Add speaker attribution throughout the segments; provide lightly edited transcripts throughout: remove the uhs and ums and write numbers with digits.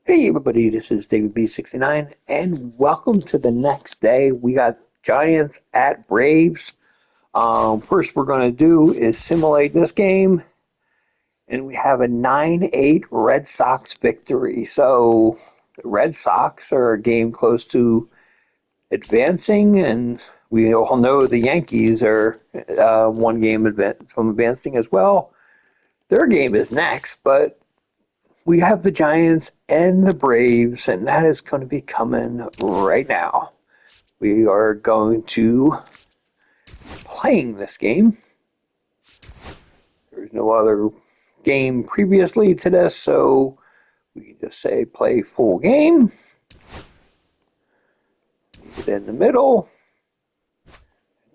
Speaker 1: Hey everybody, this is David B69 and welcome to the next day. We got Giants at Braves. First we're going to do is simulate this game, and we have a 9-8 Red Sox victory. So the Red Sox are a game close to advancing, and we all know the Yankees are one game from advancing as well. Their game is next, but we have the Giants and the Braves, and that is going to be coming right now. We are going to playing this game. There's no other game previously to this, so we can just say play full game. Leave it in the middle.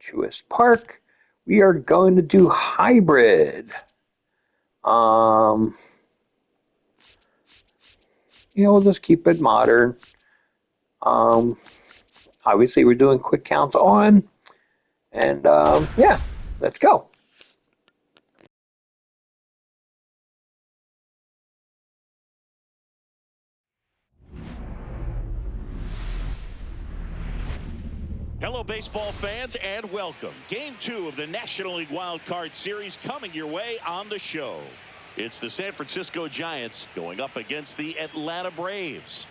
Speaker 1: Truist Park. We are going to do hybrid. We'll just keep it modern. Obviously, we're doing quick counts on. And, yeah, let's go.
Speaker 2: Hello, baseball fans, and welcome. Game 2 of the National League Wildcard Series coming your way on the show. It's the San Francisco Giants going up against the Atlanta Braves.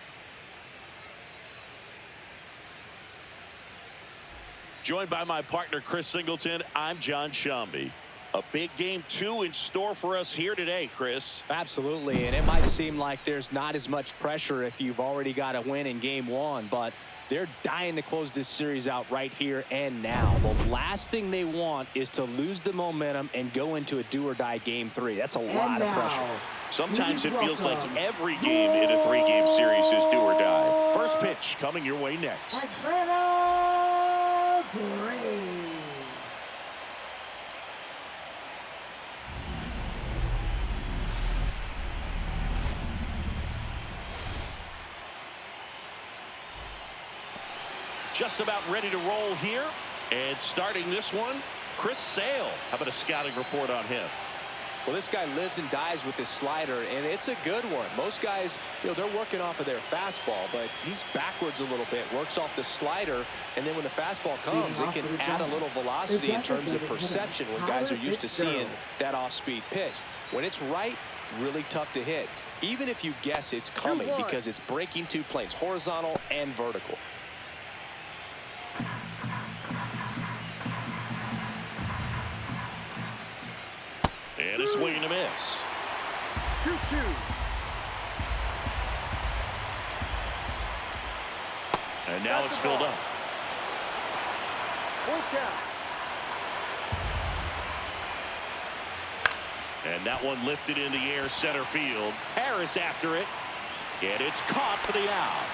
Speaker 2: Joined by my partner, Chris Singleton, I'm John Shambi. A big game 2 in store for us here today, Chris.
Speaker 3: Absolutely, and it might seem like there's not as much pressure if you've already got a win in game 1, but they're dying to close this series out right here and now. The last thing they want is to lose the momentum and go into a do-or-die game 3. That's a lot of pressure.
Speaker 2: Sometimes it feels like every game in a 3-game series is do or die. First pitch coming your way next.
Speaker 4: Atlanta Braves.
Speaker 2: Just about ready to roll here. And starting this one, Chris Sale. How about a scouting report on him?
Speaker 3: Well, this guy lives and dies with his slider, and it's a good one. Most guys, they're working off of their fastball, but he's backwards a little bit, works off the slider, and then when the fastball comes, it can add a little velocity in terms of perception when guys are used to seeing that off-speed pitch. When it's right, really tough to hit, even if you guess it's coming because it's breaking 2 planes, horizontal and vertical.
Speaker 2: And a swing and a miss.
Speaker 4: 2-2.
Speaker 2: And now it's filled up.
Speaker 4: Full count.
Speaker 2: And that one lifted in the air center field. Harris after it. And it's caught for the out.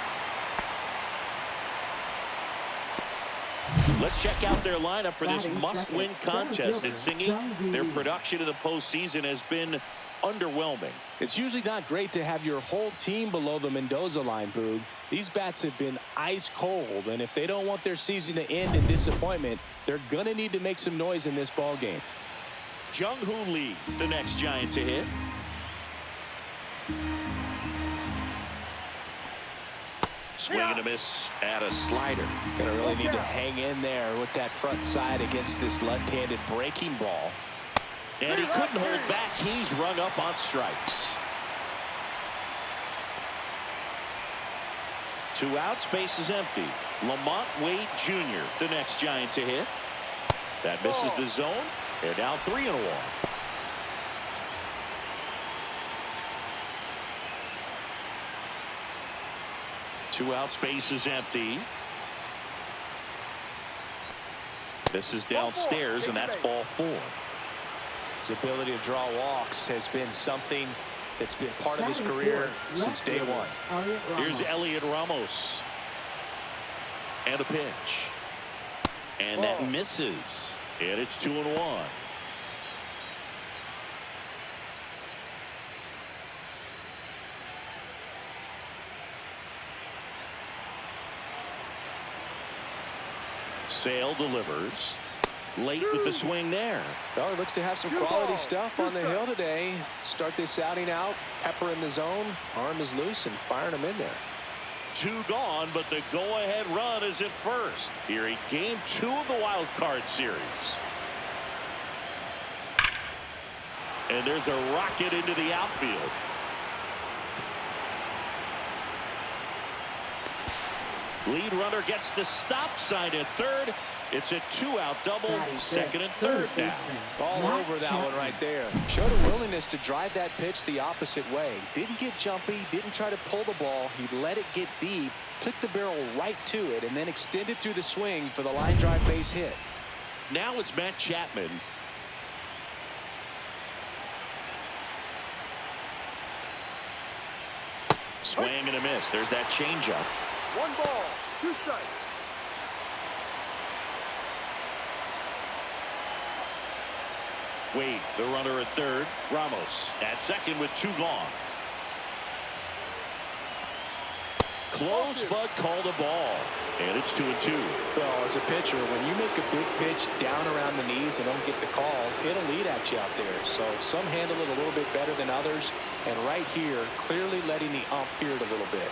Speaker 2: Let's check out their lineup for this must-win contest. And singing, their production in the postseason has been underwhelming.
Speaker 3: It's usually not great to have your whole team below the Mendoza line, Boog. These bats have been ice cold, and if they don't want their season to end in disappointment, they're going to need to make some noise in this ball game.
Speaker 2: Jung-Hoo Lee, the next Giant to hit. Swing and a miss at a slider.
Speaker 3: Gonna really need to hang in there with that front side against this left-handed breaking ball.
Speaker 2: And he couldn't hold back. He's rung up on strikes. 2 outs, base is empty. Lamont Wade Jr., the next Giant to hit. That misses the zone. And now 3-1. Two outs, base is empty. This is downstairs, and that's ball 4.
Speaker 3: His ability to draw walks has been something that's been part of his career since day 1.
Speaker 2: Here's Elliot Ramos. And a pitch. And that misses. And it's 2-1. Sale delivers. Late with the swing there.
Speaker 3: Well, it looks to have some quality stuff on the hill today. Start this outing out. Pepper in the zone. Arm is loose and firing him in there.
Speaker 2: 2 gone, but the go-ahead run is at first. Here in Game 2 of the Wild Card Series. And there's a rocket into the outfield. Lead runner gets the stop sign at third. It's a 2-out double, second and third down.
Speaker 3: All over that one right there. Showed a willingness to drive that pitch the opposite way. Didn't get jumpy, didn't try to pull the ball. He let it get deep, took the barrel right to it, and then extended through the swing for the line drive base hit.
Speaker 2: Now it's Matt Chapman. Swing and a miss. There's that changeup.
Speaker 4: 1 ball, 2 strikes.
Speaker 2: Wade, the runner at third. Ramos at second with 2 gone. Close, but called a ball. And it's 2-2.
Speaker 3: Well, as a pitcher, when you make a big pitch down around the knees and don't get the call, it'll lead at you out there. So some handle it a little bit better than others. And right here, clearly letting the ump hear it a little bit.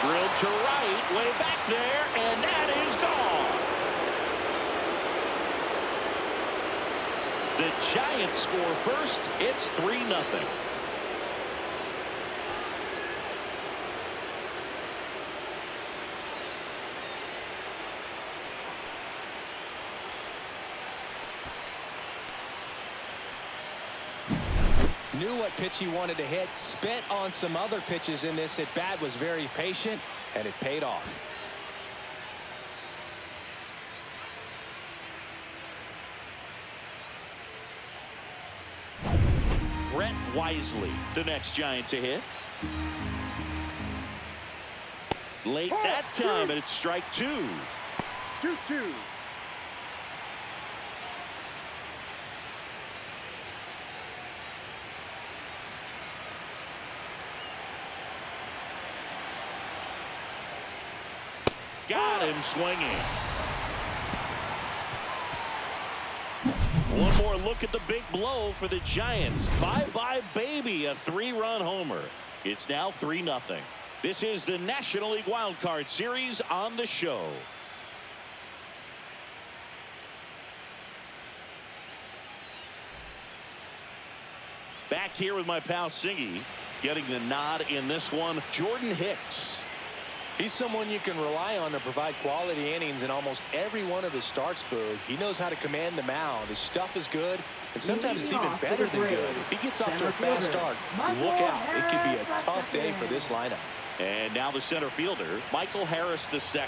Speaker 2: Drilled to right, way back there, and that is gone. The Giants score first. It's 3-0.
Speaker 3: Knew what pitch he wanted to hit, spent on some other pitches in this at bat, was very patient, and it paid off.
Speaker 2: Brett Wisely, the next Giant to hit. Late that time, and it's strike 2.
Speaker 4: 2-2.
Speaker 2: Got him swinging. One more look at the big blow for the Giants. Bye-bye, baby, a 3-run homer. It's now 3-0. This is the National League Wild Card Series on the show. Back here with my pal Singy, getting the nod in this one, Jordan Hicks.
Speaker 3: He's someone you can rely on to provide quality innings in almost every one of his starts, Boog. He knows how to command the mound. His stuff is good, and sometimes it's even better than good. If he gets off to a fast start, look out. It could be a tough day for this lineup.
Speaker 2: And now the center fielder, Michael Harris II.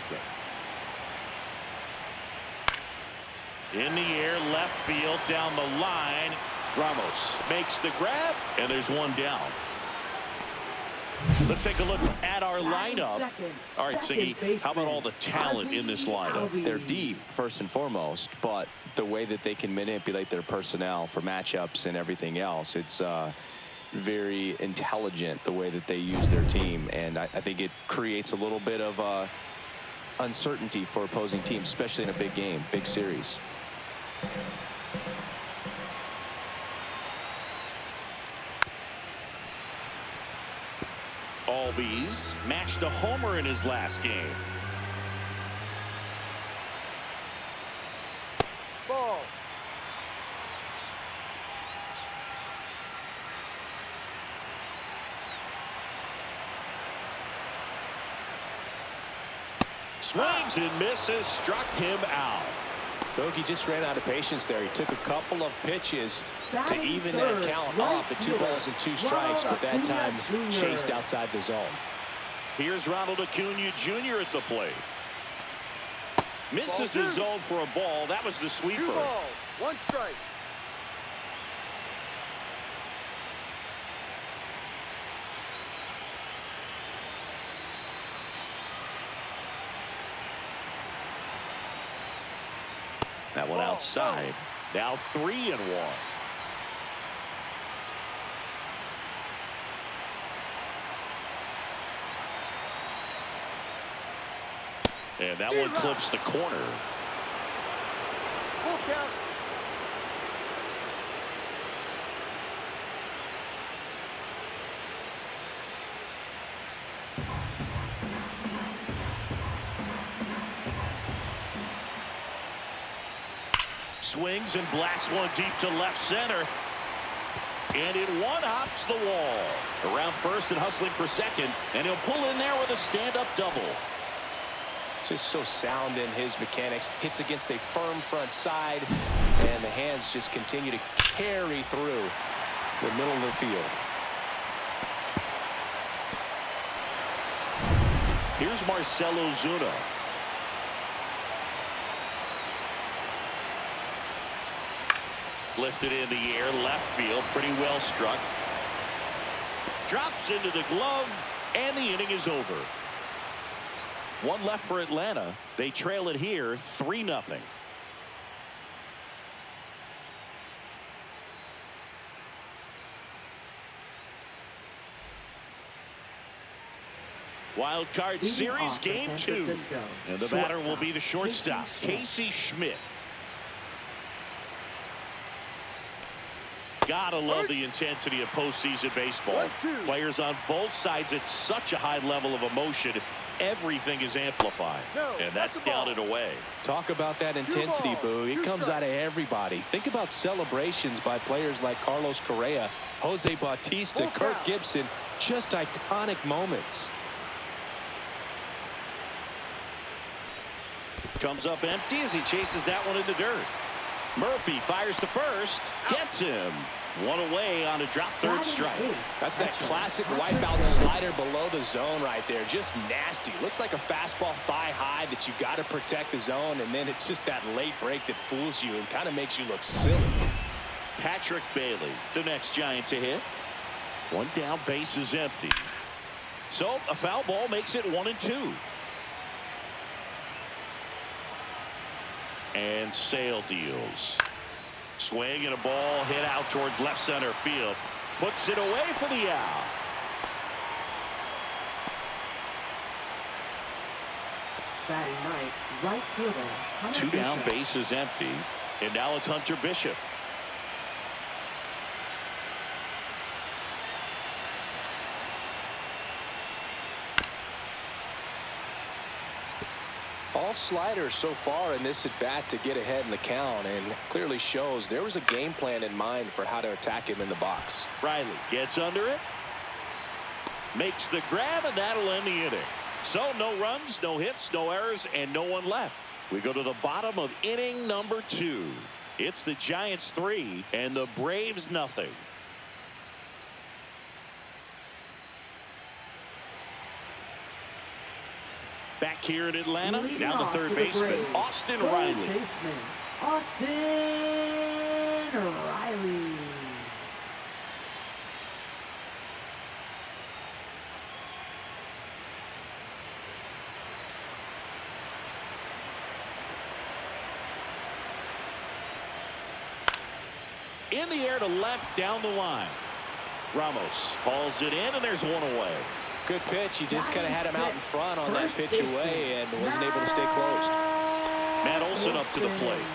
Speaker 2: In the air, left field, down the line. Ramos makes the grab, and there's one down. Let's take a look at our lineup. All right, Siggy, how about all the talent in this lineup?
Speaker 3: They're deep, first and foremost, but the way that they can manipulate their personnel for matchups and everything else, it's very intelligent the way that they use their team, and I think it creates a little bit of uncertainty for opposing teams, especially in a big game, big series.
Speaker 2: Albies matched a homer in his last game.
Speaker 4: Ball.
Speaker 2: Swings and misses, struck him out.
Speaker 3: Bogey just ran out of patience there. He took a couple of pitches to even that count off at 2 balls and 2 strikes, but that time chased outside the zone.
Speaker 2: Here's Ronald Acuna Jr. at the plate. Misses the zone for a ball. That was the
Speaker 4: 2
Speaker 2: sweeper.
Speaker 4: balls, 1 strike.
Speaker 2: That one outside. Now 3-1. And that one clips the corner.
Speaker 4: Full count.
Speaker 2: Swings and blasts one deep to left center. And it one-hops the wall. Around first and hustling for second. And he'll pull in there with a stand-up double.
Speaker 3: Just so sound in his mechanics. Hits against a firm front side. And the hands just continue to carry through the middle of the field.
Speaker 2: Here's Marcell Ozuna. Lifted in the air, left field, pretty well struck. Drops into the glove, and the inning is over. One left for Atlanta. They trail it here 3-0. Wildcard Series Game 2. And the batter will be the shortstop, Casey Schmidt. Gotta love the intensity of postseason baseball. Players on both sides at such a high level of emotion. Everything is amplified. And that's down and away.
Speaker 3: Talk about that intensity, Boo. It comes out of everybody. Think about celebrations by players like Carlos Correa, Jose Bautista, Kirk Gibson. Just iconic moments.
Speaker 2: Comes up empty as he chases that one in the dirt. Murphy fires to first. Gets him. One away on a drop third strike.
Speaker 3: That's that classic wipeout slider below the zone right there. Just nasty. Looks like a fastball thigh high that you got to protect the zone, and then it's just that late break that fools you and kind of makes you look silly.
Speaker 2: Patrick Bailey, the next Giant to hit. One down, base is empty. So a foul ball makes it 1-2. And Sale deals. Swing and a ball hit out towards left center field. Puts it away for the out.
Speaker 5: Batting ninth, right fielder, Hunter
Speaker 2: Two down,
Speaker 5: Bishop.
Speaker 2: base is empty. And now it's Hunter Bishop.
Speaker 3: All sliders so far in this at bat to get ahead in the count, and clearly shows there was a game plan in mind for how to attack him in the box.
Speaker 2: Riley gets under it. Makes the grab, and that'll end the inning. So no runs, no hits, no errors, and no one left. We go to the bottom of inning number 2. It's the Giants 3 and the Braves nothing. Back here in Atlanta,
Speaker 5: Leading
Speaker 2: now the
Speaker 5: off
Speaker 2: third
Speaker 5: for the
Speaker 2: baseman,
Speaker 5: Braves,
Speaker 2: Austin
Speaker 5: third
Speaker 2: Riley.
Speaker 5: baseman, Austin Riley.
Speaker 2: In the air to left, down the line. Ramos hauls it in, and there's one away.
Speaker 3: Good pitch. He just kind of had him out in front on that pitch away and wasn't able to stay close.
Speaker 2: Matt Olson up to the plate.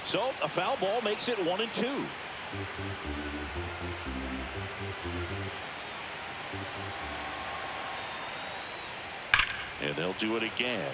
Speaker 2: So a foul ball makes it 1-2. And they'll do it again.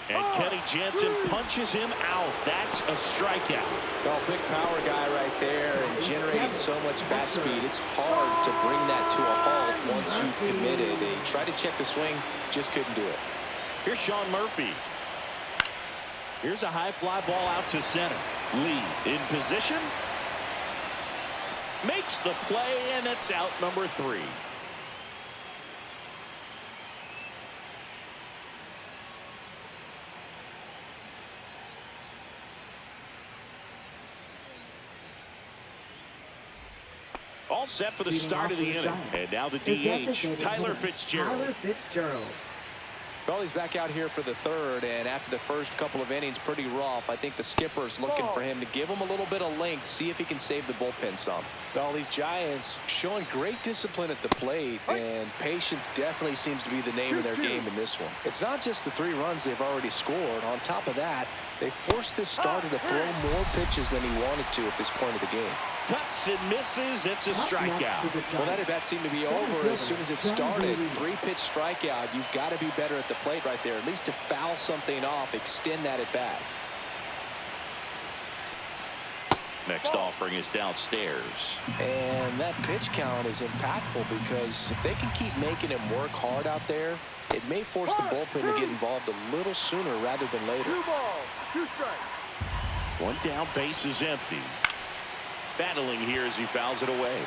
Speaker 2: And Kenny Jansen punches him out. That's a strikeout.
Speaker 3: Oh, big power guy right there and generating so much bat speed. It's hard to bring that to a halt once you've committed. He tried to check the swing, just couldn't do it.
Speaker 2: Here's Sean Murphy. Here's a high fly ball out to center. Lee in position. Makes the play, and it's out number 3. All set for the
Speaker 5: Leading
Speaker 2: start
Speaker 5: off
Speaker 2: of the
Speaker 5: for the
Speaker 2: inning.
Speaker 5: Giants,
Speaker 2: And now the
Speaker 5: the
Speaker 2: DH,
Speaker 5: designated
Speaker 2: Tyler
Speaker 5: hitter,
Speaker 2: Fitzgerald.
Speaker 5: Tyler Fitzgerald.
Speaker 3: Well, he's back out here for the third, and after the first couple of innings, pretty rough. I think the skipper's looking for him to give him a little bit of length, see if he can save the bullpen some. Well, these Giants showing great discipline at the plate, and patience definitely seems to be the name of their game in this one. It's not just the 3 runs they've already scored. On top of that, they forced this starter to throw more pitches than he wanted to at this point of the game.
Speaker 2: Cuts and misses. It's a strikeout.
Speaker 3: Well, that at-bat seemed to be over as soon as it started. 3-pitch strikeout. You've got to be better at the plate right there, at least to foul something off, extend that at-bat.
Speaker 2: Next offering is downstairs.
Speaker 3: And that pitch count is impactful because if they can keep making him work hard out there, it may force the bullpen to get involved a little sooner rather than later.
Speaker 4: 2 balls, 2 strikes.
Speaker 2: 1 down, base is empty. Battling here as he fouls it away.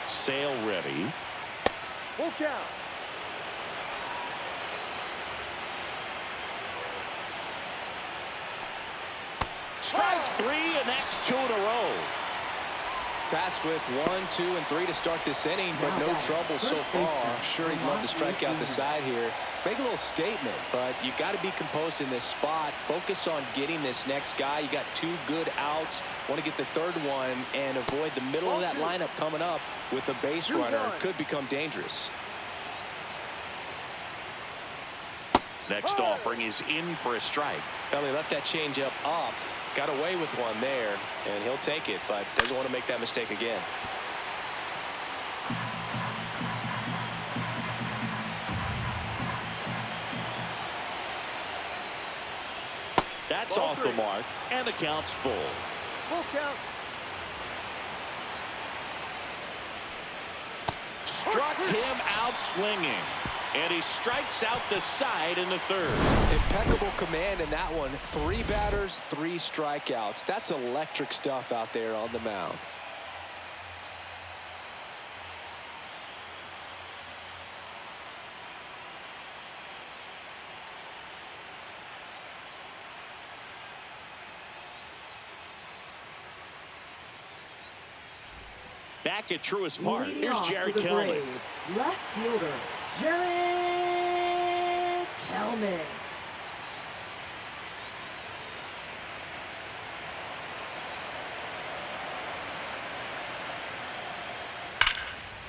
Speaker 2: Sale ready.
Speaker 4: Full count.
Speaker 2: Strike 3, and that's 2 in a row.
Speaker 3: Tasked with 1, 2, and 3 to start this inning, but no trouble so far. I'm sure he'd love to strike out the side here. Make a little statement, but you got to be composed in this spot. Focus on getting this next guy. You got 2 good outs. Want to get the 3rd one and avoid the middle of that lineup coming up with a base runner. Could become dangerous.
Speaker 2: Next offering is in for a strike.
Speaker 3: Well, he left that changeup up. Got away with one there, and he'll take it, but doesn't want to make that mistake again.
Speaker 2: That's off the mark, and the count's full.
Speaker 4: Full count.
Speaker 2: Struck him out swinging, and he strikes out the side in the 3rd.
Speaker 3: Impeccable command in that one. 3 batters, 3 strikeouts. That's electric stuff out there on the mound.
Speaker 2: Back at Truist Park,
Speaker 5: Leading
Speaker 2: here's
Speaker 5: off
Speaker 2: Jared
Speaker 5: for the
Speaker 2: Kelman.
Speaker 5: Braves, left fielder, Jared Kelman.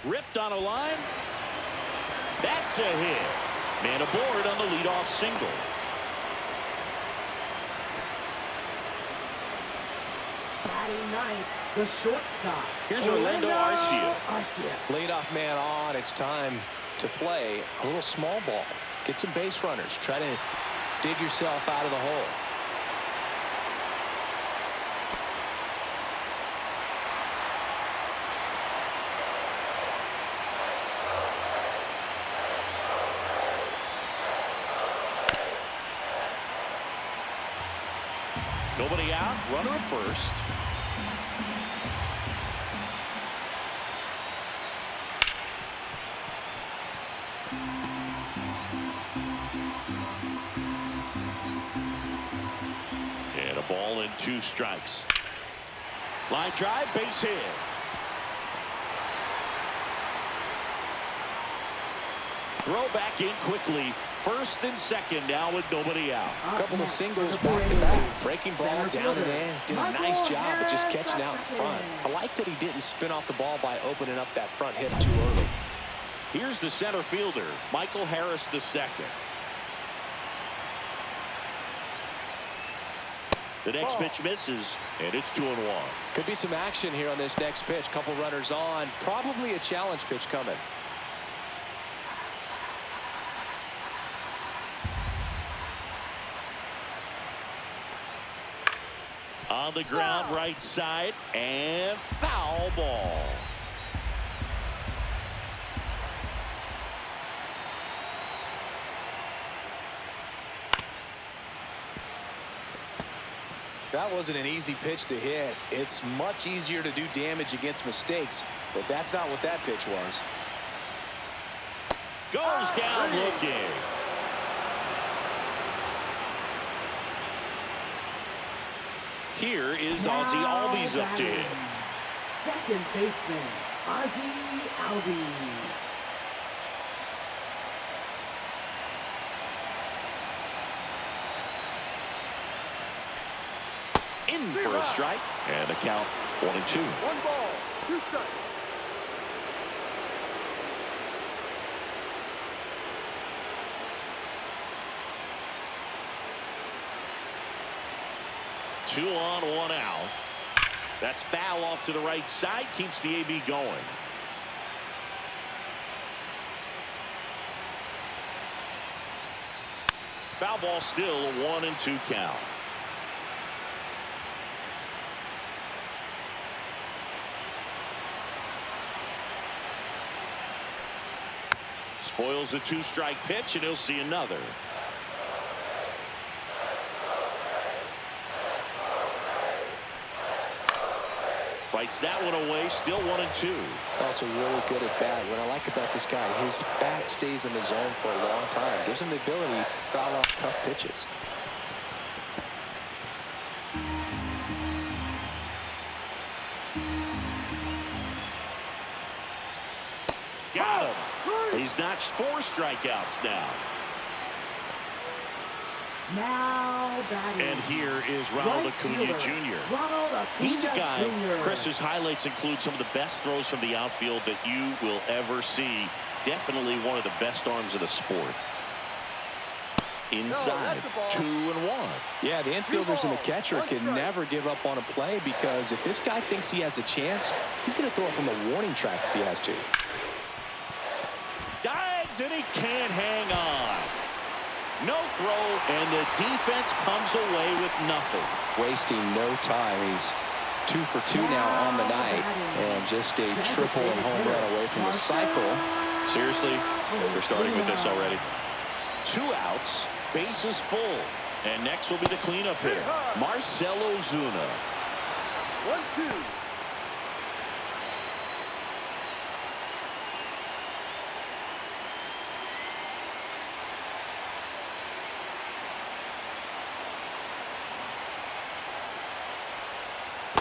Speaker 2: Ripped on a line. That's a hit. Man aboard on the leadoff single.
Speaker 5: Batting ninth, the shortstop.
Speaker 2: Here's Orlando Arcia.
Speaker 3: Leadoff man on. It's time to play a little small ball. Get some base runners. Try to dig yourself out of the hole.
Speaker 2: Nobody out. Runner first. And a ball and 2 strikes. Line drive, base hit. Throw back in quickly. First and second now with nobody out.
Speaker 3: A couple of singles back to back. Breaking ball down and in. Did a nice job of just catching out in front. I like that he didn't spin off the ball by opening up that front hip too early.
Speaker 2: Here's the center fielder, Michael Harris II. The next pitch misses, and it's 2-1.
Speaker 3: Could be some action here on this next pitch. Couple runners on. Probably a challenge pitch coming.
Speaker 2: On the ground, right side, and foul ball.
Speaker 3: That wasn't an easy pitch to hit. It's much easier to do damage against mistakes, but that's not what that pitch was.
Speaker 2: Goes down looking. Here is Ozzie Albies up to hit.
Speaker 5: Second baseman, Ozzie Albies.
Speaker 2: In for a strike, and a count 1-2.
Speaker 4: 1 ball, 2 strikes.
Speaker 2: Two on, 1 out. That's foul off to the right side, keeps the AB going. Foul ball, still a 1-2 count. Spoils the 2-strike pitch, and he'll see another. Fights that one away, still 1-2.
Speaker 3: Also really good at bat. What I like about this guy, his bat stays in the zone for a long time. Gives him the ability to foul off tough pitches.
Speaker 2: Got him. He's notched 4 strikeouts now.
Speaker 5: Now batting.
Speaker 2: And here is Ronald
Speaker 5: Right
Speaker 2: Acuna
Speaker 5: fielder,
Speaker 2: Jr.
Speaker 5: Ronald Acuna
Speaker 2: He's a guy,
Speaker 5: Jr.
Speaker 2: Chris, whose highlights include some of the best throws from the outfield that you will ever see. Definitely one of the best arms of the sport. Inside, 2-1.
Speaker 3: Yeah, the infielders and the catcher can never give up on a play, because if this guy thinks he has a chance, he's going to throw it from the warning track if he has to.
Speaker 2: Dives, and he can't hang on. No throw, and the defense comes away with nothing.
Speaker 3: Wasting no time. He's 2 for 2 now on the night, and just a triple and home run away from the cycle.
Speaker 2: Seriously, we're starting with this already. 2 outs, bases full, and next will be the cleanup hitter, Marcell Ozuna.
Speaker 4: 1-2.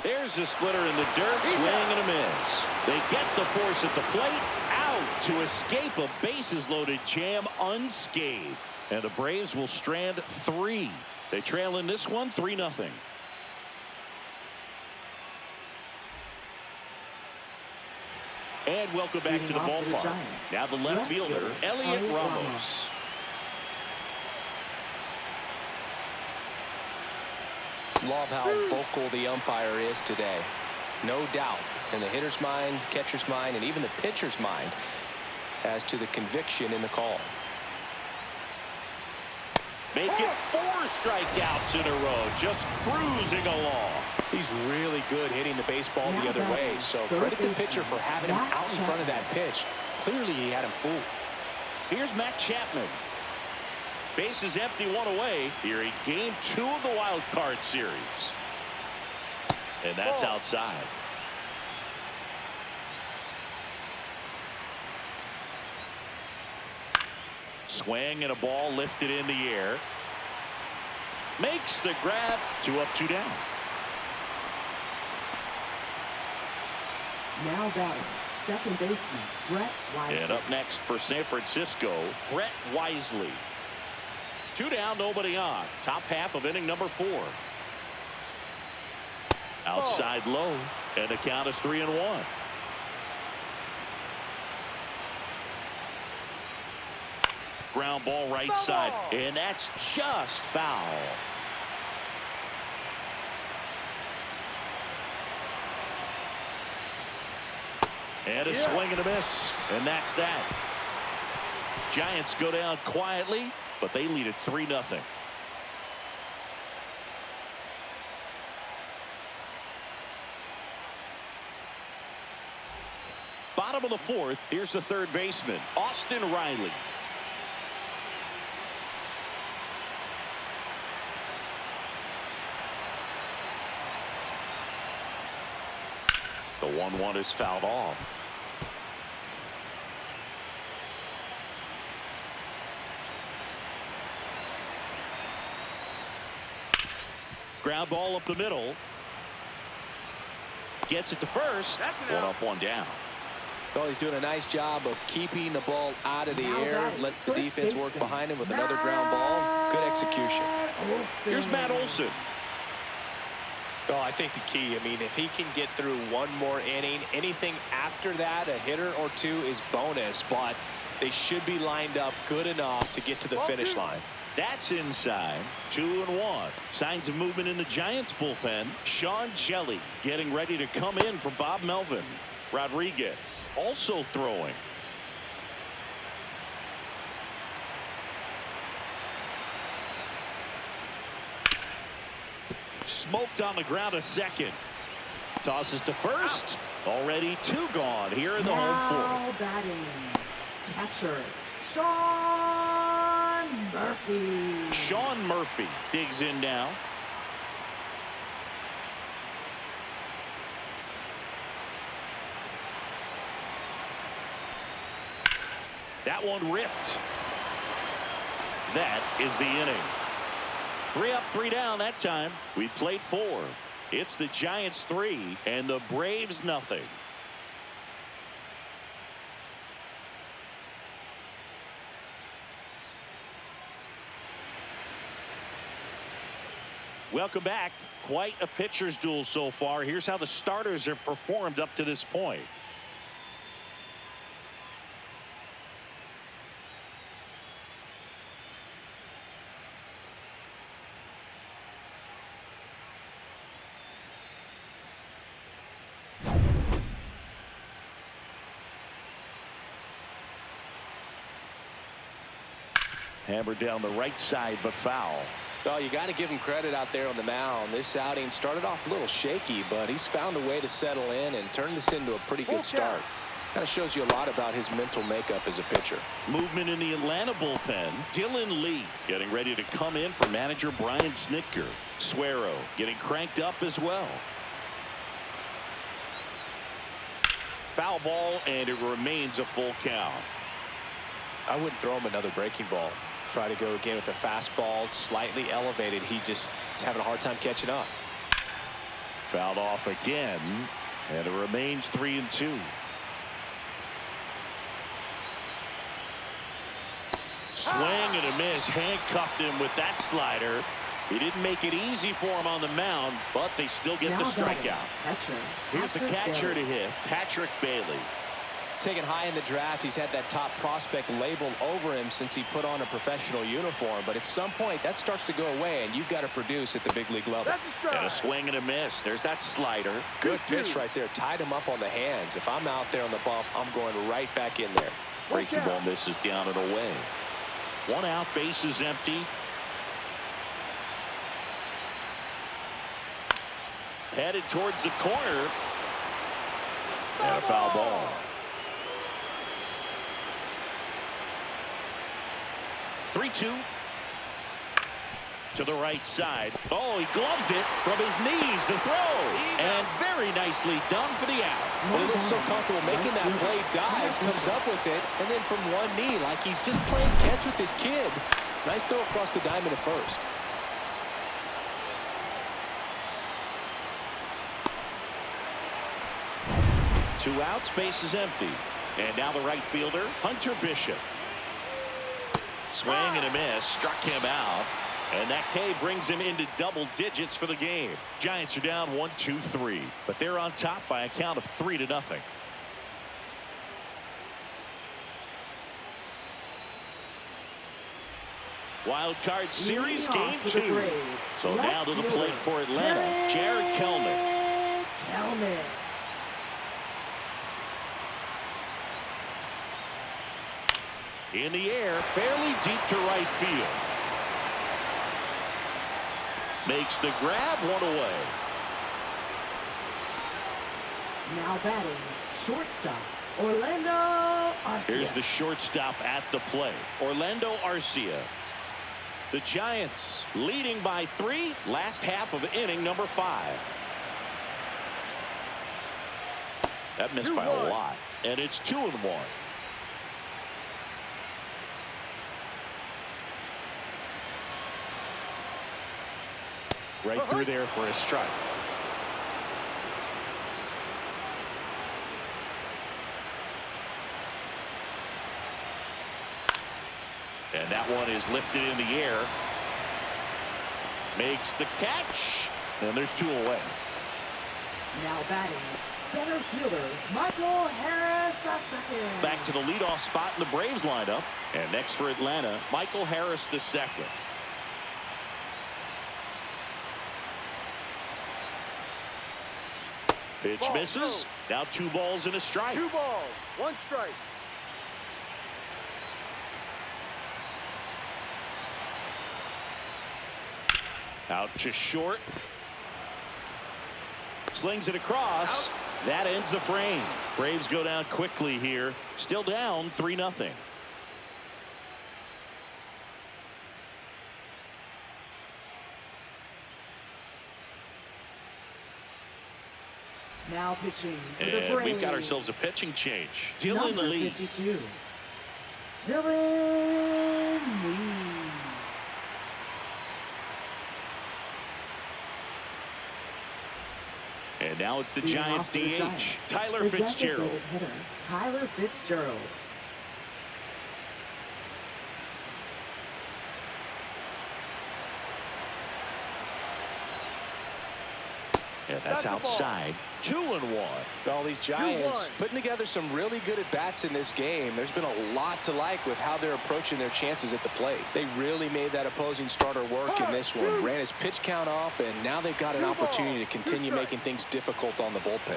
Speaker 2: There's the splitter in the dirt, swing and a miss. They get the force at the plate, out to escape a bases-loaded jam unscathed. And the Braves will strand 3. They trail in this one 3-0. And welcome back to the ballpark. Now the left fielder, Elliot Ramos.
Speaker 3: Love how vocal the umpire is today. No doubt in the hitter's mind, catcher's mind, and even the pitcher's mind as to the conviction in the call.
Speaker 2: Make it 4 strikeouts in a row, just cruising along.
Speaker 3: He's really good hitting the baseball the other way, so credit the pitcher for having him out in front of that pitch. Clearly he had him fooled.
Speaker 2: Here's Matt Chapman. Bases empty, 1 away here in game 2 of the wild card series. And that's outside. Swing and a ball lifted in the air. Makes the grab, 2 up, 2 down.
Speaker 5: Now batting, second baseman, Brett Wisely.
Speaker 2: And up next for San Francisco, Brett Wisely. 2 down, nobody on. Top half of inning number 4. Outside low, and the count is 3-1. Ground ball right side, and that's just foul. And a swing and a miss, and that's that. Giants go down quietly, but they lead it 3-0. Bottom of the 4th, here's the third baseman, Austin Riley. The 1-1 is fouled off. Ground ball up the middle. Gets it to first. One up, one down.
Speaker 3: Well, he's doing a nice job of keeping the ball out of the air. Lets the defense work behind him with another ground ball. Good execution.
Speaker 2: Here's Matt Olson.
Speaker 3: Well, I think the key, if he can get through one more inning, anything after that, a hitter or two is bonus, but they should be lined up good enough to get to the finish line.
Speaker 2: That's inside. 2-1. Signs of movement in the Giants bullpen. Sean Jelly getting ready to come in for Bob Melvin. Rodriguez also throwing. Smoked on the ground a second. Tosses to first. Already 2 gone here in the home fourth.
Speaker 5: Batting catcher Sean Murphy.
Speaker 2: Sean Murphy digs in now. That one ripped. That is the inning. 3 up, 3 down that time. We played 4. It's the Giants 3 and the Braves nothing. Welcome back. Quite a pitcher's duel so far. Here's how the starters have performed up to this point. Hammered down the right side, but foul.
Speaker 3: Well, you got to give him credit out there on the mound. This outing started off a little shaky, but he's found a way to settle in and turn this into a pretty good start. Kind of shows you a lot about his mental makeup as a pitcher.
Speaker 2: Movement in the Atlanta bullpen. Dylan Lee getting ready to come in for manager Brian Snitker. Suero getting cranked up as well. Foul ball, and it remains a full count.
Speaker 3: I wouldn't throw him another breaking ball. Try to go again with the fastball slightly elevated. He just is having a hard time catching up.
Speaker 2: Fouled off again, and it remains 3-2. Swing and a miss. Handcuffed him with that slider. He didn't make it easy for him on the mound, but they still get the strikeout. Here's the catcher to hit, Patrick Bailey.
Speaker 3: Taken high in the draft, he's had that top prospect label over him since he put on a professional uniform, but at some point that starts to go away, and you've got to produce at the big league level.
Speaker 2: And a swing and a miss. There's that slider.
Speaker 3: Good pitch right there. Tied him up on the hands. If I'm out there on the bump, I'm going right back in there.
Speaker 2: Breaking ball misses down and away. 1 out, base is empty. Headed towards the corner. And a foul ball. Three-two to the right side. Oh, he gloves it from his knees. The throw, and very nicely done for the out.
Speaker 3: Well, he looks so comfortable making that play. Dives, comes up with it, and then from one knee, like he's just playing catch with his kid. Nice throw across the diamond at first.
Speaker 2: Two outs, base is empty, and now the right fielder, Hunter Bishop. Swing and a miss, struck him out, and that K brings him into double digits for the game. Giants are down 1-2-3, but they're on top by a count of 3-0. Wild Card Series Game 2. So now to the plate for Atlanta, Jared Kelnick. In the air, fairly deep to right field. Makes the grab, 1 away.
Speaker 5: Now batting, shortstop, Orlando Arcia.
Speaker 2: Here's the shortstop at the plate, Orlando Arcia. The Giants leading by 3, last half of inning number 5. That missed by a lot, and it's 2-1. Right through there for a strike. And that one is lifted in the air. Makes the catch. And there's 2 away.
Speaker 5: Now batting, center fielder Michael Harris II.
Speaker 2: Back to the leadoff spot in the Braves lineup. And next for Atlanta, Michael Harris II. Pitch
Speaker 4: Ball,
Speaker 2: misses. Now 2 balls and a strike.
Speaker 4: 2 balls, 1 strike.
Speaker 2: Out to short. Slings it across. That ends the frame. Braves go down quickly here. Still down 3-0.
Speaker 5: Now pitching for the
Speaker 2: And
Speaker 5: Braves.
Speaker 2: we've got ourselves a pitching change. Still in the
Speaker 5: Number
Speaker 2: lead.
Speaker 5: 52, Dylan Lee.
Speaker 2: And now it's the
Speaker 5: Leading
Speaker 2: Giants
Speaker 5: off for the
Speaker 2: DH,
Speaker 5: Giants,
Speaker 2: Tyler
Speaker 5: the
Speaker 2: Fitzgerald.
Speaker 5: designated hitter, Tyler Fitzgerald.
Speaker 2: And that's outside. 2-1.
Speaker 3: All these Giants
Speaker 4: 2-1.
Speaker 3: putting together some really good at-bats in this game. There's been a lot to like with how they're approaching their chances at the plate. They really made that opposing starter work in this one. Ran his pitch count up, and now they've got an opportunity to continue making things difficult on the bullpen.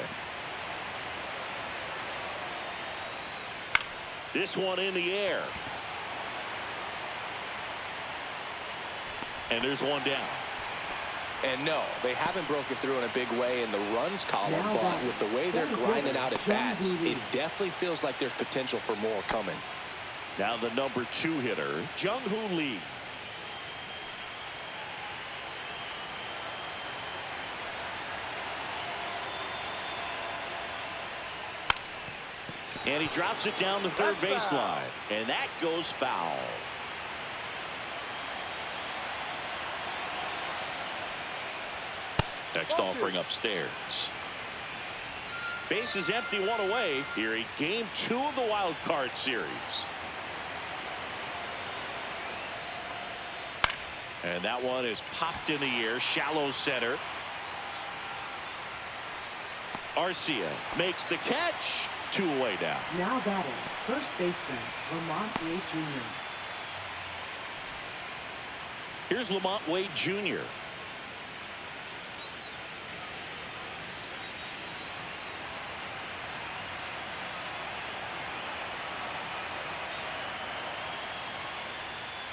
Speaker 2: This one in the air. And there's one down.
Speaker 3: And no, they haven't broken through in a big way in the runs column,
Speaker 5: Now
Speaker 3: but
Speaker 5: back.
Speaker 3: with the way they're
Speaker 5: Center
Speaker 3: grinding
Speaker 5: fielder,
Speaker 3: out at
Speaker 5: John
Speaker 3: bats,
Speaker 5: Lee.
Speaker 3: it definitely feels like there's potential for more coming.
Speaker 2: Now the number 2 hitter, Jung-Hoo Lee. And he drops it down the third
Speaker 4: That's foul.
Speaker 2: baseline. And that goes foul. Next offering upstairs. Base is empty, 1 away here in game 2 of the wild card series. And that one is popped in the air, shallow center. Arcia makes the catch. 2 away down.
Speaker 5: Now batting, first baseman Lamont Wade Jr.
Speaker 2: Here's Lamont Wade Jr.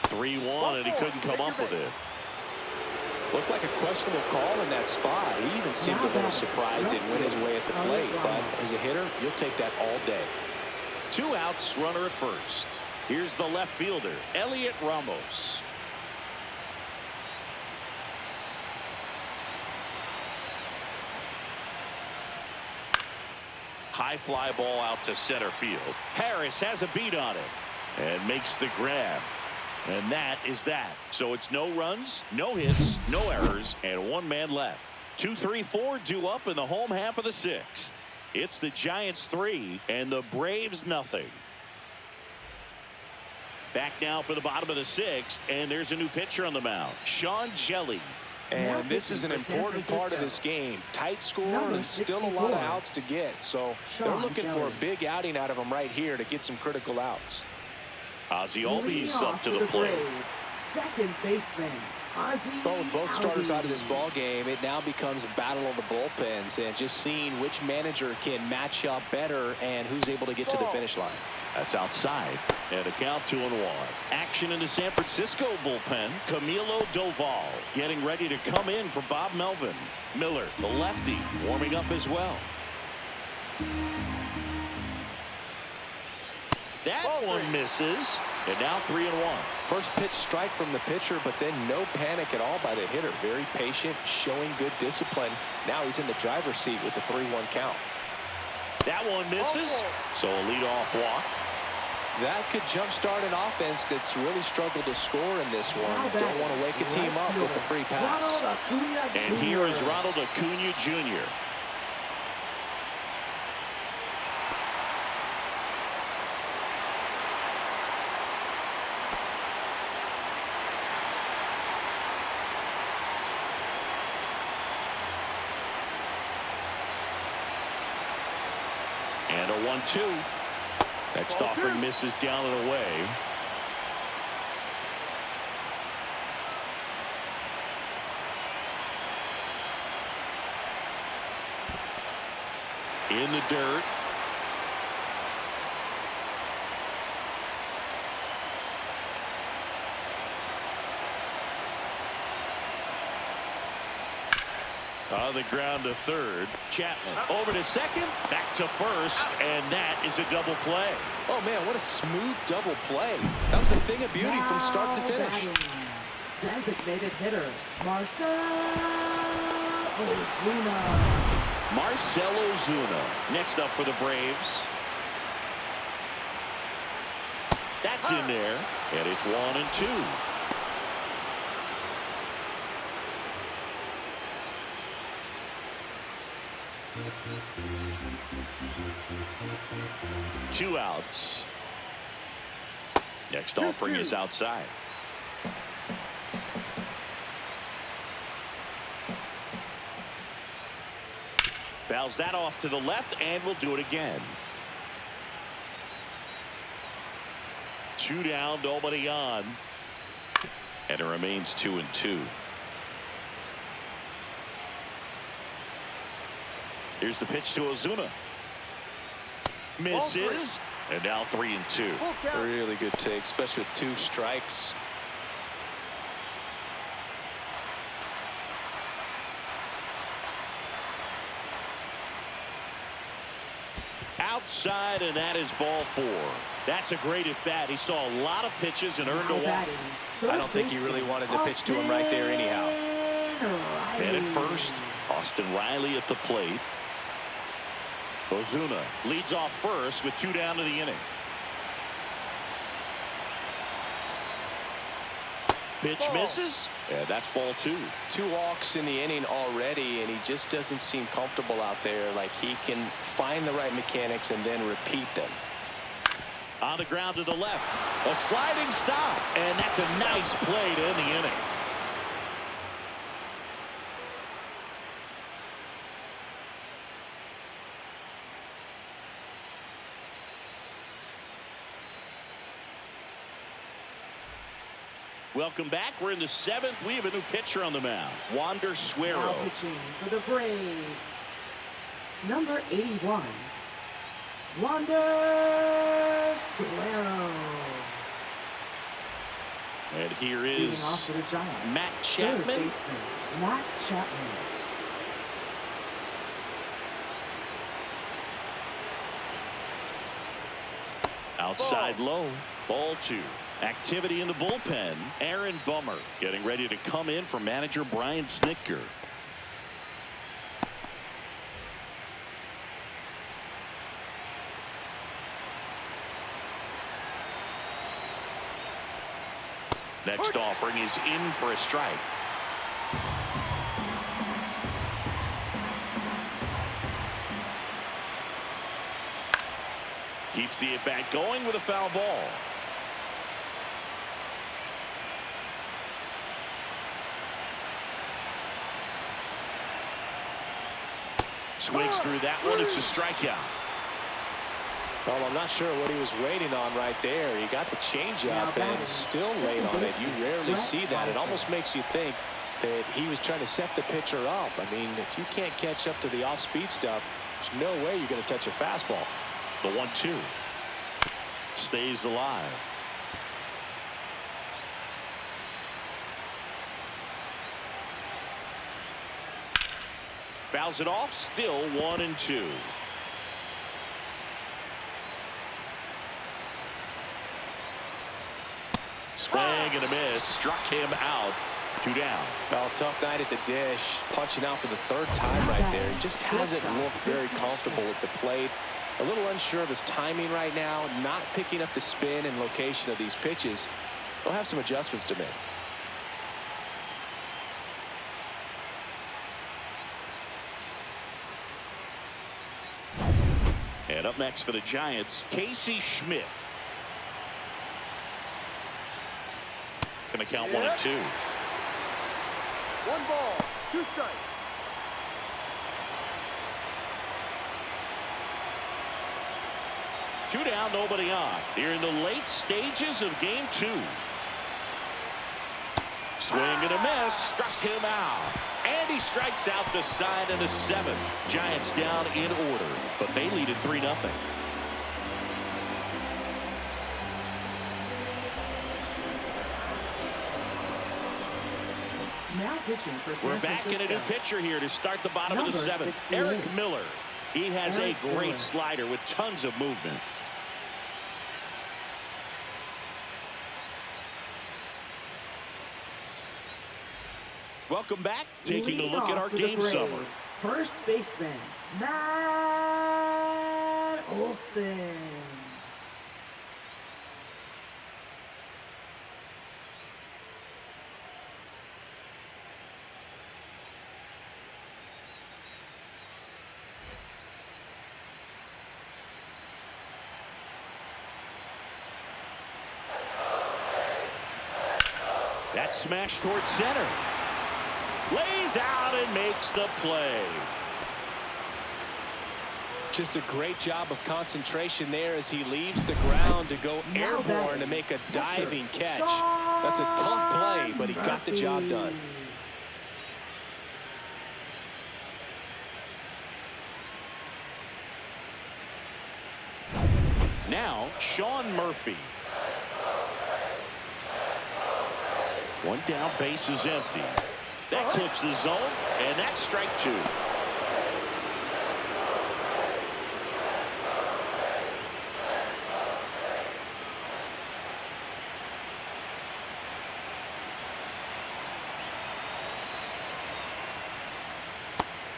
Speaker 2: (3-1) and he couldn't come up with it.
Speaker 3: Looked like a questionable call in that spot. He even seemed a little surprised it went his way at the plate, but as a hitter, you'll take that all day.
Speaker 2: 2 outs, runner at first. Here's the left fielder, Elliot Ramos. High fly ball out to center field. Harris has a beat on it and makes the grab. And that is that. So it's no runs, no hits, no errors, and 1 man left. 2, 3, 4 due up in the home half of the 6th. It's the Giants 3 and the Braves nothing. Back now for the bottom of the 6th, and there's a new pitcher on the mound, Sean Jelly.
Speaker 3: And this is an important part of this game. Tight score and still a lot of outs to get. So they're looking for a big outing out of them right here to get some critical outs.
Speaker 2: Ozzie Albies up to the plate.
Speaker 5: Second baseman Ozzie.
Speaker 3: Well, with both starters out of this ball game, it now becomes a battle of the bullpens and just seeing which manager can match up better and who's able to get to the finish line.
Speaker 2: That's outside. And a count 2-1. Action in the San Francisco bullpen. Camilo Doval getting ready to come in for Bob Melvin. Miller, the lefty, warming up as well. That one misses. And now 3-1.
Speaker 3: First pitch strike from the pitcher, but then no panic at all by the hitter. Very patient, showing good discipline. Now he's in the driver's seat with the 3-1 count.
Speaker 2: That one misses. So a leadoff walk.
Speaker 3: That could jumpstart an offense that's really struggled to score in this one. Don't want to wake a team up with a free pass.
Speaker 2: And here is Ronald Acuna Jr. And a 1-2. Next offering misses down and away. In the dirt. On the ground to third. Chapman over to second, back to first, and that is a double play.
Speaker 3: Oh, man, what a smooth double play. That was a thing of beauty from start to finish.
Speaker 5: Designated hitter, Ozuna.
Speaker 2: Marcell Ozuna next up for the Braves. That's in there, and it's 1-2. Two outs. Next offering is outside. Fouls that off to the left, and we'll do it again. Two down, nobody on. And it remains 2-2. Here's the pitch to Ozuna. Misses. And now 3-2.
Speaker 3: Really good take, especially with two strikes.
Speaker 2: Outside, and that is ball 4. That's a great at bat. He saw a lot of pitches and earned a walk.
Speaker 3: I don't think he really wanted to pitch to him right there anyhow.
Speaker 2: And at first, Austin Riley at the plate. Ozuna leads off first with 2 down to the inning. Pitch misses, and that's ball 2.
Speaker 3: 2 walks in the inning already, and he just doesn't seem comfortable out there. Like he can find the right mechanics and then repeat them.
Speaker 2: On the ground to the left, a sliding stop, and that's a nice play to end the inning. Welcome back. We're in the 7th. We have a new pitcher on the mound, Wander
Speaker 5: Now
Speaker 2: Suero.
Speaker 5: pitching for the Braves, number 81, Wander Suero.
Speaker 2: And here
Speaker 5: Leading
Speaker 2: is
Speaker 5: off for the Giants,
Speaker 2: Matt
Speaker 5: third
Speaker 2: Chapman.
Speaker 5: baseman, Matt Chapman.
Speaker 2: Outside low, ball 2. Activity in the bullpen. Aaron Bummer getting ready to come in for manager Brian Snitker. Next offering is in for a strike. Keeps the at-bat going with a foul ball. Swings through that one. It's a strikeout.
Speaker 3: Well, I'm not sure what he was waiting on right there. He got the changeup and still late on it. You rarely see that. It almost makes you think that he was trying to set the pitcher up. I mean, if you can't catch up to the off-speed stuff, there's no way you're going to touch a fastball.
Speaker 2: The 1-2 stays alive. Fouls it off. Still 1-2. Swing and a miss. Struck him out. 2 down.
Speaker 3: Well, tough night at the dish. Punching out for the 3rd time right there. He just hasn't looked very comfortable at the plate. A little unsure of his timing right now, not picking up the spin and location of these pitches. He'll have some adjustments to make.
Speaker 2: And up next for the Giants, Casey Schmidt. Going to count 1-2.
Speaker 4: 1 ball, 2 strikes.
Speaker 2: Two down, nobody on. Here in the late stages of game 2. Swing and a miss, struck him out. And he strikes out the side of the 7th. Giants down in order, but they lead at 3-0.
Speaker 5: Now pitching for San
Speaker 2: We're back in a new
Speaker 5: Francisco.
Speaker 2: pitcher here to start the bottom of the
Speaker 5: Number
Speaker 2: 7th.
Speaker 5: 68.
Speaker 2: Eric Miller. He has
Speaker 5: Eric
Speaker 2: a great
Speaker 5: Miller.
Speaker 2: slider with tons of movement. Welcome back. Taking a
Speaker 5: Leading
Speaker 2: look at
Speaker 5: off
Speaker 2: our
Speaker 5: for the
Speaker 2: game
Speaker 5: Braves,
Speaker 2: summary.
Speaker 5: First baseman, Matt Olson.
Speaker 2: That smash towards center. Lays out and makes the play.
Speaker 3: Just a great job of concentration there as he leaves the ground to go
Speaker 5: Now
Speaker 3: airborne
Speaker 5: batting,
Speaker 3: to make a diving
Speaker 5: pitcher,
Speaker 3: catch. That's a tough play, but he got the job done.
Speaker 2: Now, Sean Murphy. One down, base is empty. That clips the zone, and that's strike 2.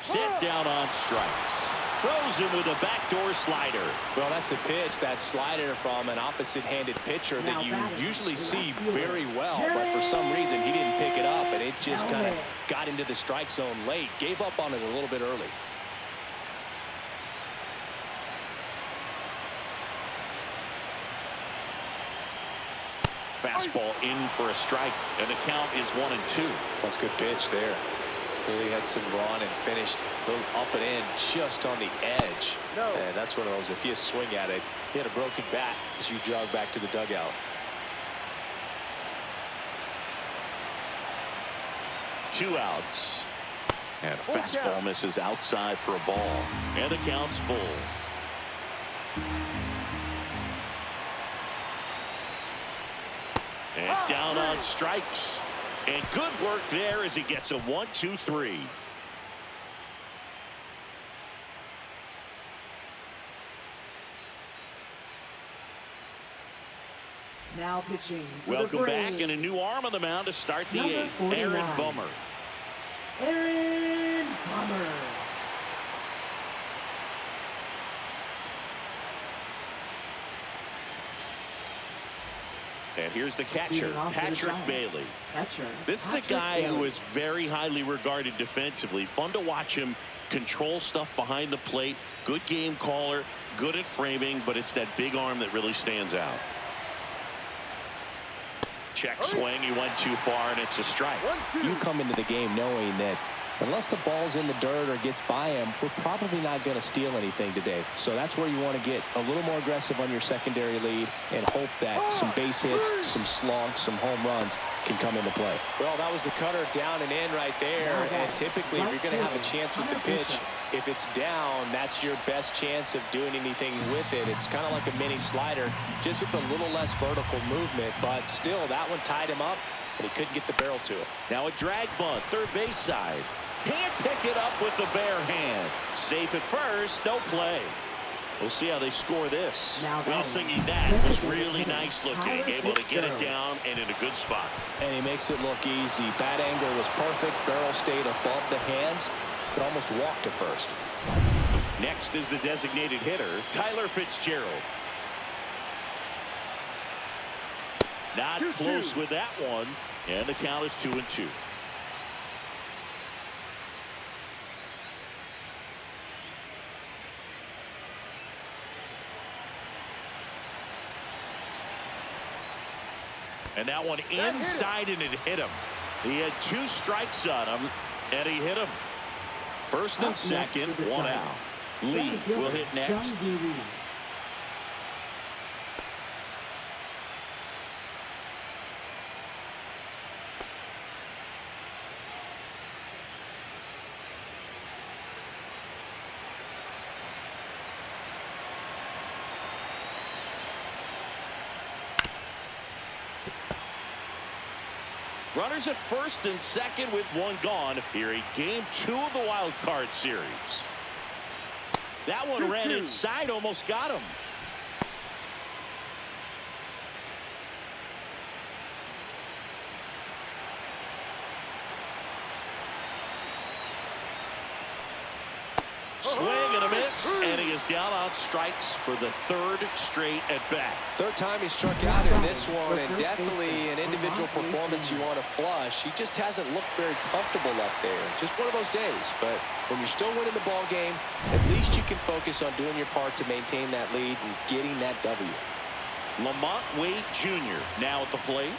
Speaker 2: Set down on strikes. Throws him with a backdoor slider.
Speaker 3: Well, that's a pitch, that slider from an opposite-handed pitcher that you usually see very well, but for some reason he didn't pick it up, and it just kind of got into the strike zone late. Gave up on it a little bit early.
Speaker 2: Fastball in for a strike, and the count is 1-2.
Speaker 3: That's a good pitch there. Really had some run and finished a little up and in just on the edge.
Speaker 4: No.
Speaker 3: And that's one of those, if you swing at it, hit a broken bat as you jog back to the dugout.
Speaker 2: 2 outs. And a fastball misses outside for a ball. And the count's full. And down on strikes. And good work there as he gets a 1-2-3.
Speaker 5: Now pitching for
Speaker 2: Welcome
Speaker 5: the
Speaker 2: back,
Speaker 5: Braves,
Speaker 2: and a new arm on the mound to start the
Speaker 5: Number
Speaker 2: 8th.
Speaker 5: 49.
Speaker 2: Aaron Bummer.
Speaker 5: Aaron Bummer.
Speaker 2: And here's the catcher,
Speaker 5: Leading off for the
Speaker 2: Patrick
Speaker 5: Giants.
Speaker 2: Bailey.
Speaker 5: Catcher,
Speaker 2: This is a
Speaker 5: Patrick
Speaker 2: guy who
Speaker 5: Bailey.
Speaker 2: is very highly regarded defensively. Fun to watch him control stuff behind the plate. Good game caller, good at framing, but it's that big arm that really stands out. Check swing, he went too far, and it's a strike.
Speaker 4: 1-2.
Speaker 3: You come into the game knowing that unless the ball's in the dirt or gets by him, we're probably not going to steal anything today. So that's where you want to get a little more aggressive on your secondary lead and hope that some base hits, some slugs, some home runs can come into play. Well, that was the cutter down and in right there. And typically, if you're going to have a chance with the pitch, if it's down, that's your best chance of doing anything with it. It's kind of like a mini slider, just with a little less vertical movement. But still, that one tied him up, and he couldn't get the barrel to it.
Speaker 2: Now a drag bunt, third base side. Can't pick it up with the bare hand. Safe at first, no play. We'll see how they score this.
Speaker 5: Now
Speaker 2: Well,
Speaker 5: batting.
Speaker 2: Singy, that was really nice looking. Able to get it down and in a good spot.
Speaker 3: And he makes it look easy. Bat angle was perfect. Barrel stayed above the hands. Could almost walk to first.
Speaker 2: Next is the designated hitter, Tyler Fitzgerald. Not close with that one, and the count is 2-2. And that one inside, and it hit him. He had 2 strikes on him, and he hit him. First and second, 1 out. Lee will hit next. Runners at first and second with 1 gone here in game 2 of the wild card series. That one ran inside, almost got him. Swing and a miss, and he is down on strikes for the 3rd straight at bat.
Speaker 3: 3rd time he struck out in this one, and definitely an individual performance you want to flush. He just hasn't looked very comfortable up there. Just one of those days. But when you're still winning the ball game, at least you can focus on doing your part to maintain that lead and getting that W.
Speaker 2: Lamont Wade Jr. now at the plate.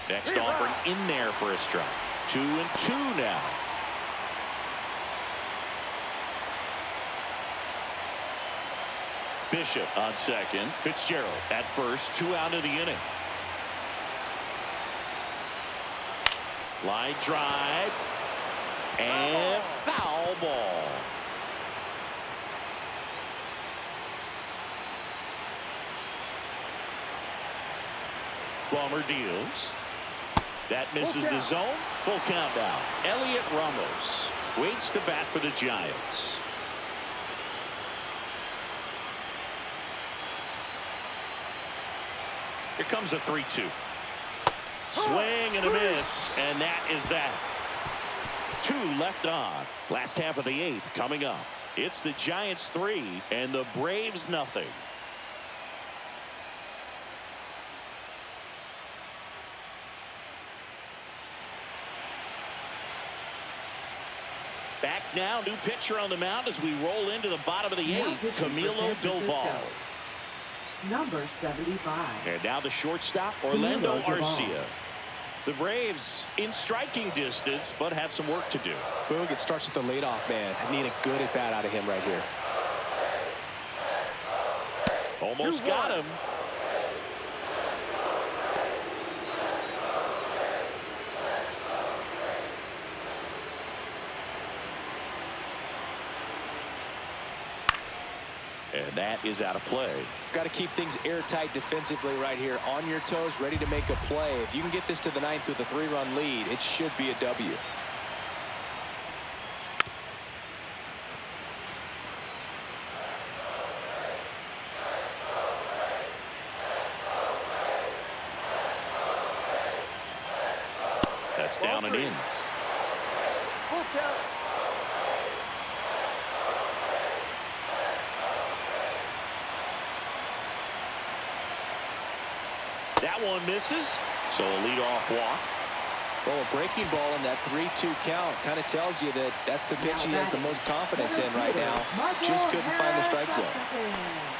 Speaker 2: Next offering in there for a strike. 2-2 now. Bishop on second. Fitzgerald at first. 2 out of the inning. Line drive. And foul ball. Bummer deals. That misses the zone. Full count now. Elliot Ramos waits to bat for the Giants. Here comes a 3-2. Swing and a miss, and that is that. 2 left on. Last half of the 8th coming up. It's the Giants 3 and the Braves nothing. Back now, new pitcher on the mound as we roll into the bottom of the 8th. Camilo Doval.
Speaker 5: Number 75.
Speaker 2: And now the shortstop, Orlando Arcia. The Braves in striking distance, but have some work to do.
Speaker 3: Boog, it starts with the leadoff man. I need a good at bat out of him right here.
Speaker 2: Almost got him. And that is out of play.
Speaker 3: Got to keep things airtight defensively right here. On your toes, ready to make a play. If you can get this to the 9th with a 3-run lead, it should be a W.
Speaker 2: That's down and in.
Speaker 4: Full count.
Speaker 2: That one misses, so a leadoff walk.
Speaker 3: Well, a breaking ball in that 3-2 count kind of tells you that that's the pitch he has the most confidence in right now. Just couldn't find the strike zone.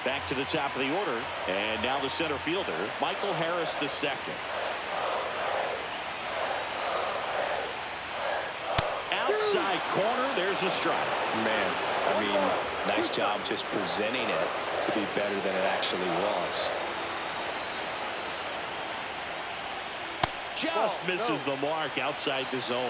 Speaker 2: Back to the top of the order, and now the center fielder, Michael Harris II. Outside corner, there's a strike.
Speaker 3: Man, I mean, nice job just presenting it to be better than it actually was.
Speaker 2: Just misses the mark outside the zone.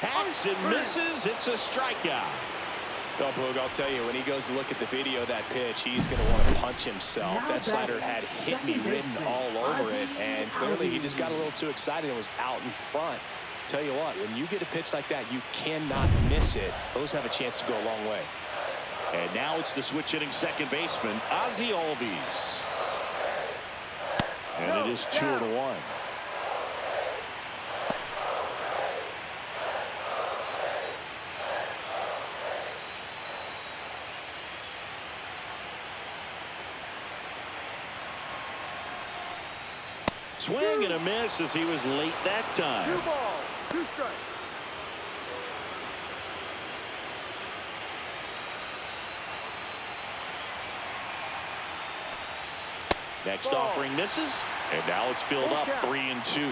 Speaker 2: Hacks and misses. It's a strikeout.
Speaker 3: Oh, Boog, I'll tell you, when he goes to look at the video of that pitch, he's going to want to punch himself. That slider had hit me written all over it, and clearly he just got a little too excited and was out in front. Tell you what, when you get a pitch like that, you cannot miss it. Those have a chance to go a long way.
Speaker 2: And now it's the switch hitting second baseman, Ozzie Albies. And it is 2-1. Swing and a miss as he was late that time.
Speaker 4: 2 balls, 2 strikes.
Speaker 2: Next offering misses, and now it's filled up 3-2.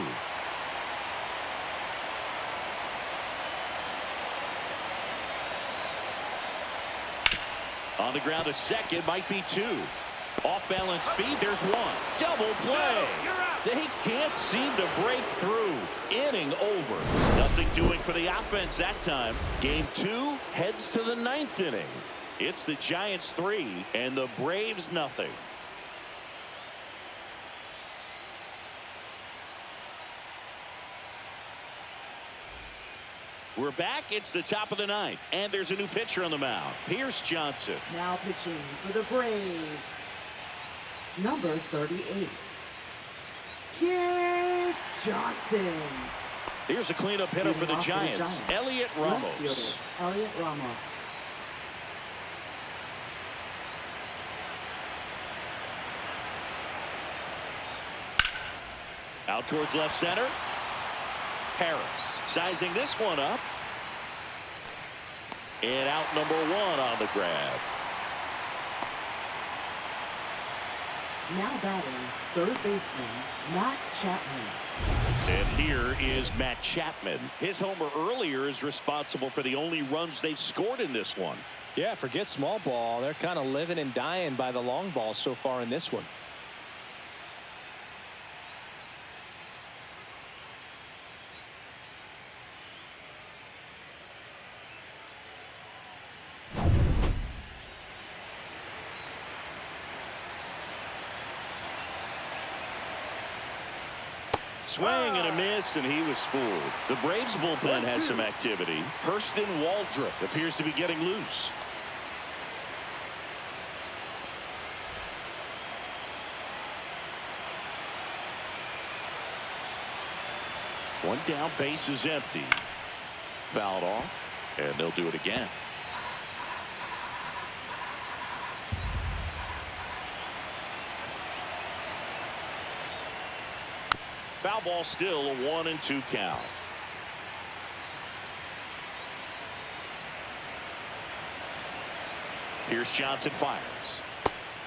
Speaker 2: On the ground to second, might be 2. Off balance feed, there's 1. Double play. They can't seem to break through. Inning over. Nothing doing for the offense that time. Game 2 heads to the 9th inning. It's the Giants 3 and the Braves nothing. We're back. It's the top of the 9th, and there's a new pitcher on the mound. Pierce Johnson.
Speaker 5: Now pitching for the Braves, number 38, Pierce Johnson.
Speaker 2: Here's a cleanup hitter for the Giants, Elliot Ramos.
Speaker 5: Elliot Ramos.
Speaker 2: Out towards left center. Harris sizing this one up. And out number 1 on the grab.
Speaker 5: Now batting, third baseman, Matt Chapman.
Speaker 2: And here is Matt Chapman. His homer earlier is responsible for the only runs they've scored in this one.
Speaker 3: Yeah, forget small ball. They're kind of living and dying by the long ball so far in this one.
Speaker 2: Swing and a miss, and he was fooled. The Braves bullpen has some activity. Hurston Waldrop appears to be getting loose. One down, base is empty. Fouled off, and they'll do it again. Foul ball, still a 1-2 count. Pierce Johnson fires.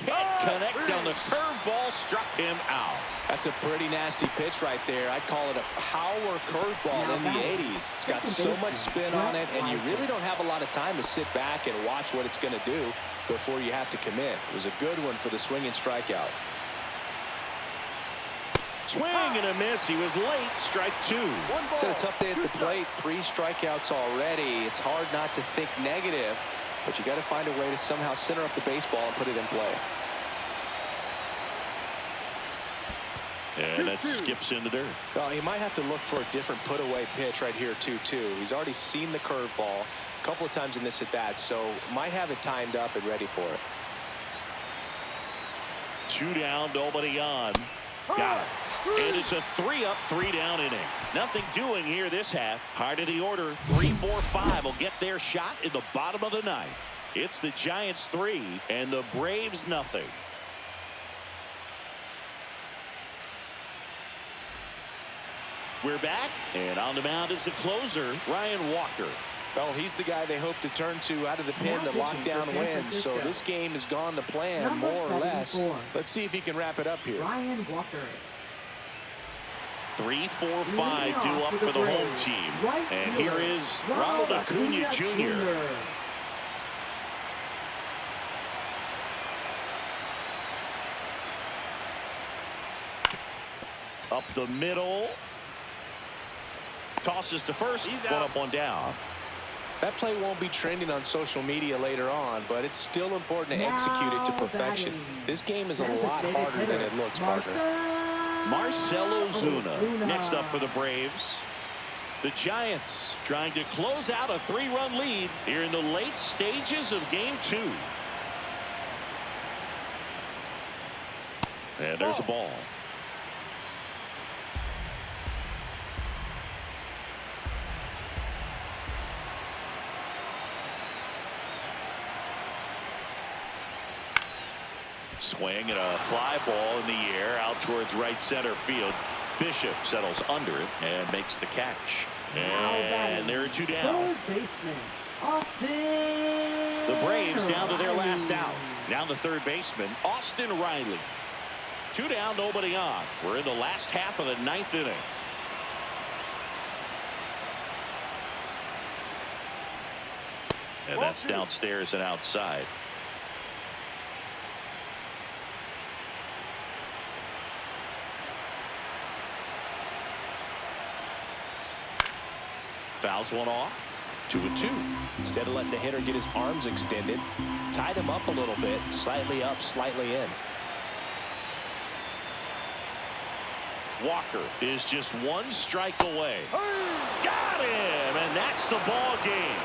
Speaker 2: Can't connect on the curveball, struck him out.
Speaker 3: That's a pretty nasty pitch right there. I'd call it a power curveball in the 80s. It's got so much spin on it, and you really don't have a lot of time to sit back and watch what it's going to do before you have to commit. It was a good one for the swing and strikeout.
Speaker 2: Swing and a miss. He was late. Strike 2.
Speaker 3: It's had a tough day at the plate. 3 strikeouts already. It's hard not to think negative, but you got to find a way to somehow center up the baseball and put it in play.
Speaker 2: And that skips in the dirt.
Speaker 3: Well, he might have to look for a different put-away pitch right here, 2-2. He's already seen the curveball a couple of times in this at-bat, so might have it timed up and ready for it.
Speaker 2: 2 down, nobody on. Got it. And it's a 3-up, 3-down inning. Nothing doing here this half. Heart of the order, 3-4-5 will get their shot in the bottom of the 9th. It's the Giants 3 and the Braves nothing. We're back, and on the mound is the closer, Ryan Walker.
Speaker 3: Well, he's the guy they hope to turn to out of the pen to lock down wins. So this game has gone to plan, more or less. Let's see if he can wrap it up here.
Speaker 5: Ryan Walker.
Speaker 2: 3-4-5 due up for the home team. And here is Ronald Acuna Jr. Up the middle. Tosses to first. One up, one down.
Speaker 3: That play won't be trending on social media later on, but it's still important to execute it to perfection. This game is a lot harder than it looks, partner.
Speaker 2: Marcell Ozuna next up for the Braves. The Giants trying to close out a 3-run lead here in the late stages of game 2. And there's a ball. Swing and a fly ball in the air out towards right center field. Bishop settles under it and makes the catch. And there are 2 down.
Speaker 5: Third baseman, Austin.
Speaker 2: The Braves down to their last out. Now the third baseman, Austin Riley. 2 down, nobody on. We're in the last half of the 9th inning. And that's downstairs and outside. Fouls one off. 2-2.
Speaker 3: Instead of letting the hitter get his arms extended, tied him up a little bit, slightly up, slightly in.
Speaker 2: Walker is just 1 strike away. Got him, and that's the ball game.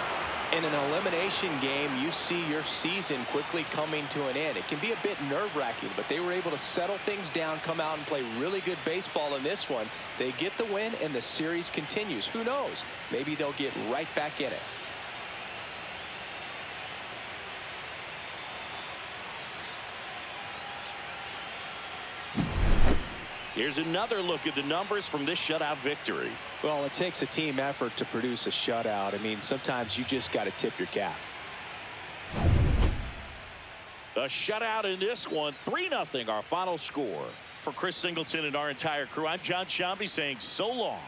Speaker 3: In an elimination game, you see your season quickly coming to an end. It can be a bit nerve-wracking, but they were able to settle things down, come out and play really good baseball in this one. They get the win, and the series continues. Who knows? Maybe they'll get right back in it.
Speaker 2: Here's another look at the numbers from this shutout victory.
Speaker 3: Well, it takes a team effort to produce a shutout. I mean, sometimes you just got to tip your cap.
Speaker 2: A shutout in this one, 3-0 our final score. For Chris Singleton and our entire crew, I'm John Shambi saying so long.